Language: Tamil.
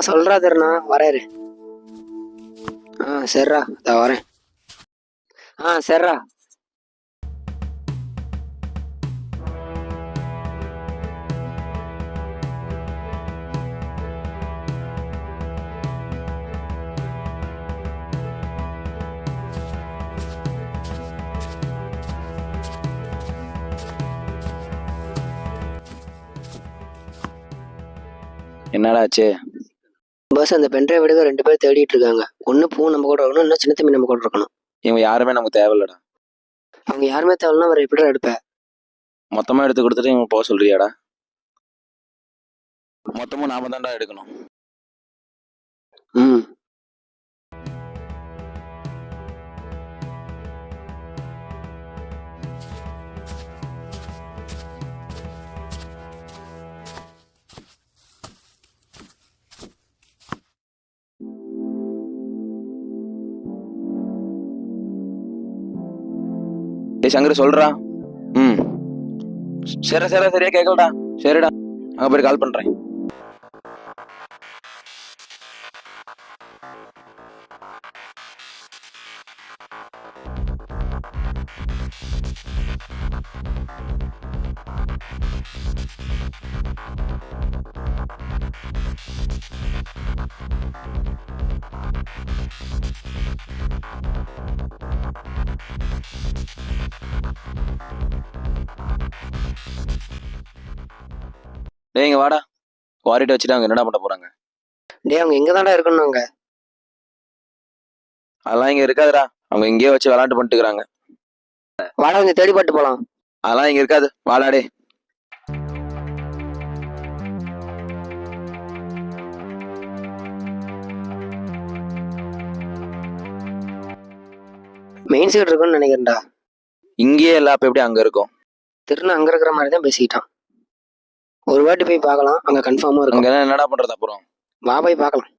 சொல்றா தருணா வரேரு. சரிடா இதோ வரேன். சரிடா. என்னடா ஆச்சு? பஸ் அந்த பென்ட்ரைவ் எடுக்க 2 பேர் தேடிட்டு இருக்காங்க. ஒண்ணு பூ நம்ம கூட இருக்கணும், இன்னும் சின்ன தம்பி நம்ம கூட இருக்கணும். இவங்க யாருமே நமக்கு தேவையில்லடா. அவங்க யாருமே தேவைன்னா வேற எப்படிடா எடுப்ப? மொத்தமா எடுத்து கொடுத்துட்டு இவங்க போக சொல்றியாடா? மொத்தமும் நாம தான்டா எடுக்கணும். ம் டேய் சங்கர் சொல்றா. ம் சரியா கேட்கலடா. சரிடா, அங்க போய் கால் பண்றேன். டேய் இங்க வாடா. குவாரிட்டு வச்சுட்டு அவங்க என்னடா பண்ண போறாங்க? டேய் அவங்க எங்க தான்டா இருக்கணும் அங்க? அதெல்லாம் இங்க இருக்காதுடா. அவங்க இங்கேயே வச்சு விளாண்டு பண்ணிட்டு இருக்காங்க. வாடா கொஞ்சம் தேடி பாட்டு போலாம். அதெல்லாம் இங்க இருக்காது, வாடா டே. மெயின் சைடு இருக்குன்னு நினைக்கிறேன்டா. இங்கேயே இல்ல, அப்ப எப்படி அங்க இருக்கும்? திருநா அங்க இருக்கிற மாதிரி தான் பேசிக்கிட்டான். ஒரு வாட்டி போய் பார்க்கலாம், அங்க கன்ஃபார்மா இருக்கும். அங்க என்னடா பண்றது அப்புறம்? வா போய் பார்க்கலாம்.